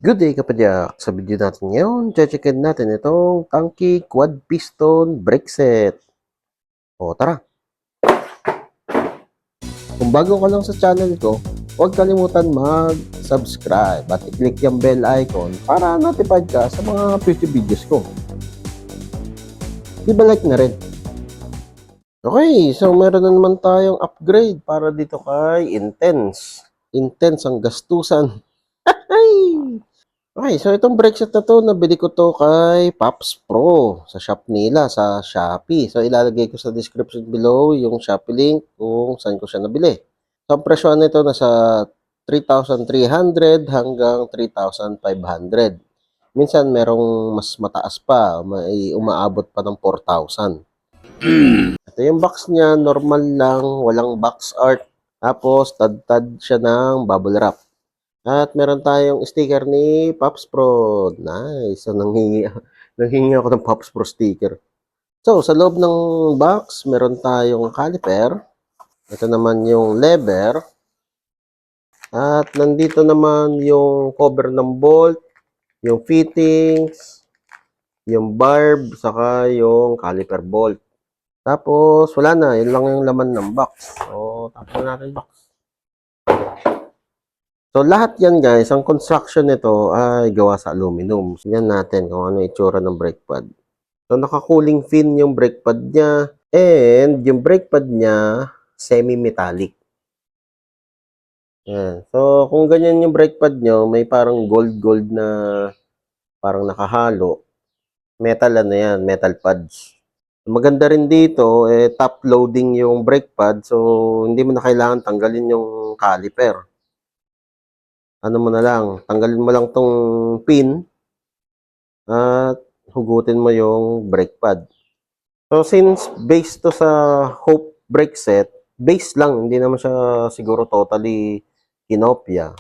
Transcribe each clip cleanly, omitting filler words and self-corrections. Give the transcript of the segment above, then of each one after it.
Good day kapadyak! Sa video natin ngayon, checkin natin itong Tanki Quad Piston Brake Set. O tara! Kung bago ka lang sa channel ko, huwag kalimutan mag-subscribe at i-click yung bell icon para notified ka sa mga future videos ko. Diba like na rin? Okay, so meron na naman tayong upgrade para dito kay Intense. Intense ang gastusan. Ay! Okay, so itong brake set na to, nabili ko to kay Pops Pro sa shop nila, sa Shopee. So ilalagay ko sa description below yung Shopee link kung saan ko siya nabili. So ang presyo nito nasa 3,300 hanggang 3,500. Minsan merong mas mataas pa, may umaabot pa ng 4,000. Ito yung box niya, normal lang, walang box art. Tapos tad-tad siya ng bubble wrap. At meron tayong sticker ni Pops Pro. Nice. So, nanghingi ako ng Pops Pro sticker. So, sa loob ng box, meron tayong caliper. Ito naman yung lever. At nandito naman yung cover ng bolt, yung fittings, yung barb, saka yung caliper bolt. Tapos, wala na. Yun lang yung laman ng box. So, tapos natin box. So, lahat yan guys, ang construction nito ay gawa sa aluminum. Tingnan natin kung ano itsura ng brake pad. So, naka-cooling fin yung brake pad niya. And yung brake pad niya, semi-metallic. Yan. So, kung ganyan yung brake pad nyo, may parang gold-gold na parang nakahalo. Metal ano yan, metal pads. Maganda rin dito, top loading yung brake pad. So, hindi mo na kailangan tanggalin yung caliper. Ano mo na lang, tanggalin mo lang tong pin at hugutin mo yung brake pad. So, since base to sa Hope brake set, base lang, hindi naman siya siguro totally kinopya.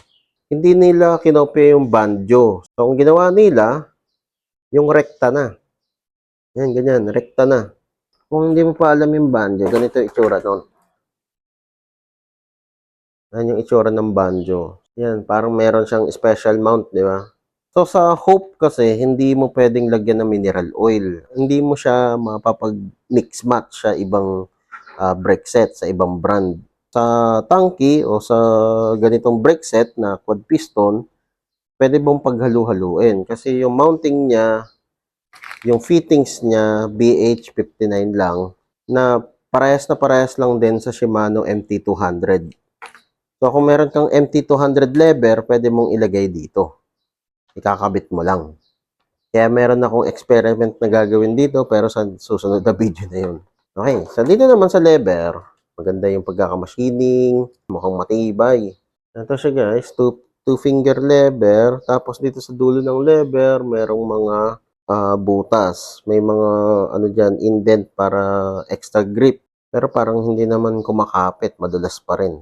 Hindi nila kinopya yung banjo. So, ang ginawa nila, yung rekta na. Yan, ganyan, rekta na. Kung hindi mo pa alam yung banjo, ganito yung itsura nun. Yan yung itsura ng banjo. Yan, parang meron siyang special mount, di ba? So, sa Hope kasi, hindi mo pwedeng lagyan ng mineral oil. Hindi mo siya mapapag-mix match sa ibang brake set, sa ibang brand. Sa Tanki o sa ganitong brake set na quad piston, pwede mong paghalu-haluin. Kasi yung mounting niya, yung fittings niya, BH59 lang, na parehas lang din sa Shimano MT200. So, kung meron kang MT200 lever, pwede mong ilagay dito. Ikakabit mo lang. Kaya meron akong experiment na gagawin dito, pero sa susunod na video na yun. Okay, so dito naman sa lever, maganda yung pagkakamachining, mukhang matibay. Ito siya guys, two finger lever, tapos dito sa dulo ng lever, merong mga butas. May mga ano dyan, indent para extra grip. Pero parang hindi naman kumakapit, madulas pa rin.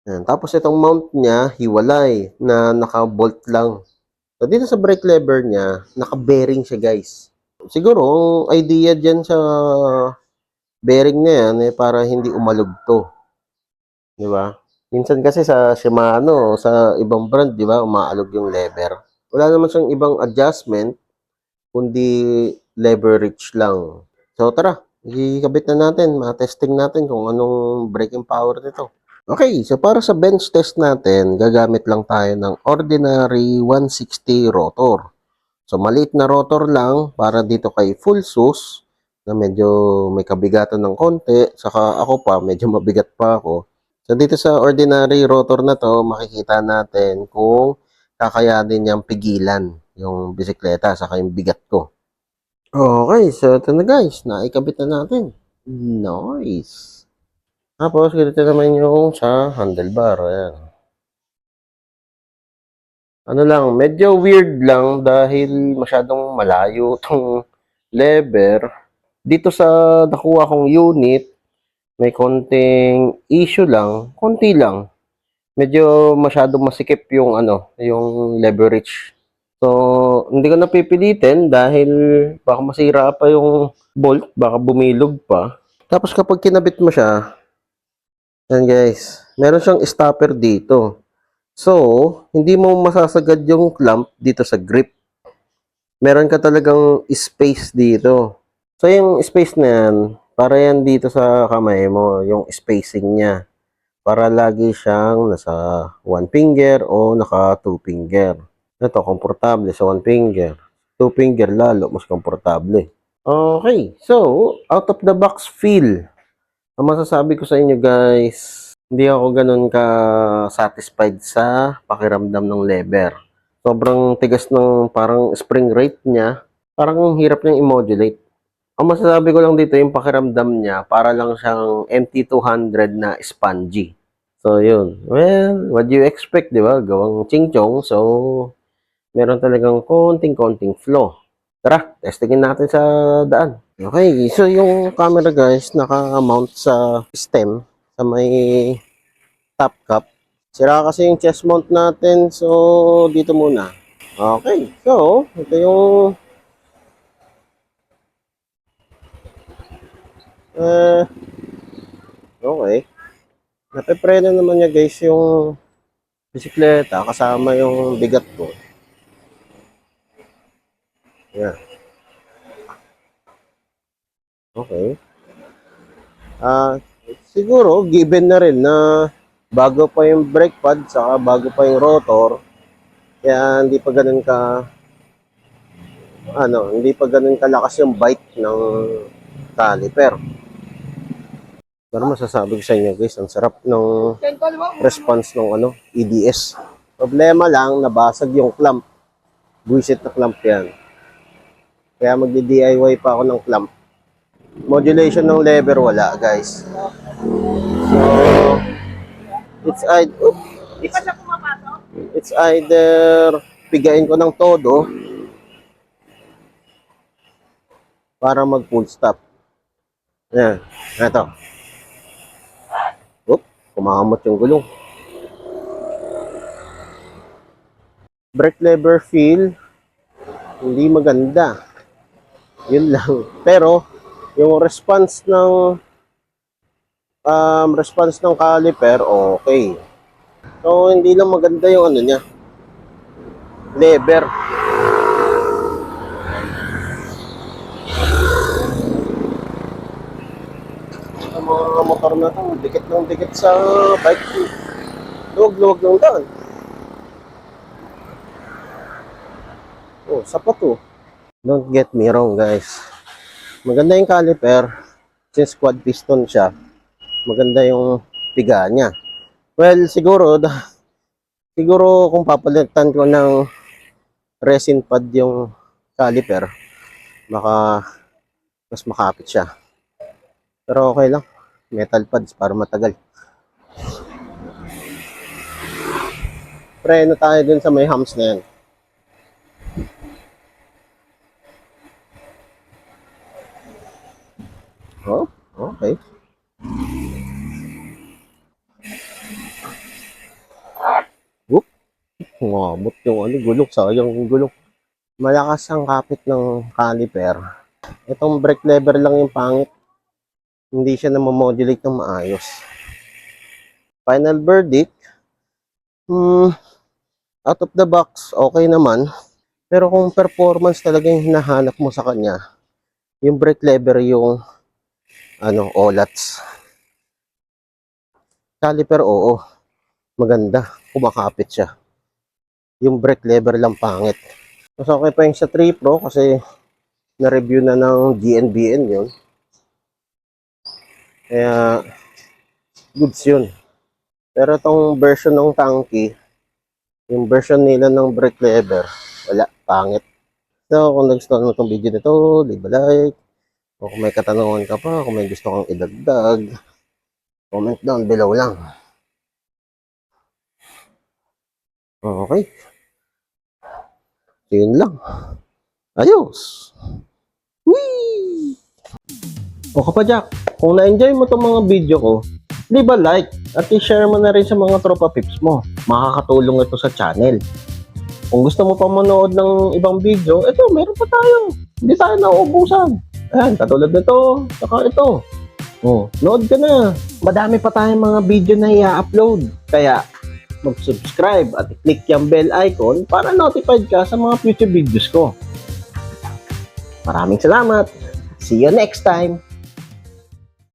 Yan. Tapos itong mount niya, hiwalay, na naka-bolt lang. So, dito sa brake lever niya, naka-bearing siya guys. Siguro, ang idea dyan sa bearing na yan, para hindi umalugto. Di ba? Minsan kasi sa Shimano, sa ibang brand, di ba, umaalog yung lever. Wala naman siyang ibang adjustment, kundi leverage lang. So, tara, ikabit na natin, ma-testing natin kung anong braking power nito. Okay, so para sa bench test natin, gagamit lang tayo ng ordinary 160 rotor. So, maliit na rotor lang para dito kay full sus na medyo may kabigatan ng konti. Saka ako pa, medyo mabigat pa ako. So, dito sa ordinary rotor na to, makikita natin kung kakayanin niyang pigilan yung bisikleta saka yung bigat ko. Okay, so ito na guys, naikabit na natin. Nice! Tapos, ganito naman yung sa handlebar. Ayan. Ano lang, medyo weird lang dahil masyadong malayo itong lever. Dito sa nakuha kong unit, may konting issue lang, konti lang. Medyo masyadong masikip yung yung leverage. So, hindi ko napipilitin dahil baka masira pa yung bolt, baka bumilog pa. Tapos kapag kinabit mo siya, yan guys, meron siyang stopper dito. So, hindi mo masasagad yung clamp dito sa grip. Meron ka talagang space dito. So, yung space na yan, para yan dito sa kamay mo, yung spacing niya. Para lagi siyang nasa one finger o naka two finger. Ito, komportable sa one finger. Two finger lalo, mas komportable. Okay, so, out of the box feel. Ang masasabi ko sa inyo guys, hindi ako ganun ka-satisfied sa pakiramdam ng lever. Sobrang tigas ng parang spring rate niya. Parang hirap niyang i-modulate. Ang masasabi ko lang dito, yung pakiramdam niya, para lang siyang MT200 na spongy. So, yun. Well, what do you expect, di ba? Gawang ching-chong. So, meron talagang konting-konting flow. Tara, testingin natin sa daan. Okay, so yung camera guys, naka-mount sa stem, sa may top cap. Sira kasi yung chest mount natin, so dito muna. Okay, so ito yung okay. Napepreno naman niya guys yung bisikleta kasama yung bigat ko. Yan. Okay. Siguro given na rin na bago pa yung brake pad saka bago pa yung rotor, kaya hindi pa ganun kalakas yung bite ng caliper. Pero masasabi ko sa inyo guys, ang sarap ng response ng EDS. Problema lang, nabasag yung clamp. Buisit na clamp yan. Kaya magdi-DIY pa ako ng clamp. Modulation ng lever wala guys. So, it's either pigain ko ng todo para mag full stop. Yan, ito. Kumakamot yung gulong. Brake lever feel, hindi maganda. Yun lang. Pero, yung response ng caliper, okay. So, hindi lang maganda yung niya. Lever. Ang mga motor na to, dikit ng dikit sa bike. Luwag-luwag ng daan. Oh, sapat to. Don't get me wrong guys. Maganda yung caliper. Since quad piston siya, maganda yung piga niya. Well, siguro kung papalitan ko ng resin pad yung caliper, baka mas makapit siya. Pero okay lang. Metal pads para matagal. Preno tayo dun sa may humps na yan. Oh, okay. Whoop. Ngabot yung gulong. Sayang yung gulong. Malakas ang kapit ng caliper. Itong brake lever lang yung pangit. Hindi siya na-modulate ng maayos. Final verdict, out of the box, okay naman. Pero kung performance talaga yung hinahanap mo sa kanya, yung brake lever yung olats. Caliper, oo. Maganda. Kumakapit siya. Yung brake lever lang pangit. Mas okay pa yung sa 3 Pro kasi na-review na ng GNBN yun. Kaya, goods yun. Pero itong version ng Tanki, yung version nila ng brake lever, wala, pangit. So, kung nagustuhan mo itong video nito, leave a like. O kung may katanungan ka pa, kung may gusto kang idagdag, comment down below lang. Okay. So, yun lang. Ayos! Whee! O kapadyak, kung na-enjoy mo itong mga video ko, leave a like at i-share mo na rin sa mga tropa pips mo. Makakatulong ito sa channel. Kung gusto mo pa manood ng ibang video, ito, meron pa tayo. Hindi tayo nauubusan. Ayan, katulad nito, saka ito. Oh, nood ka na. Madami pa tayong mga video na i-upload. Kaya, mag-subscribe at i-click yung bell icon para notified ka sa mga future videos ko. Maraming salamat. See you next time.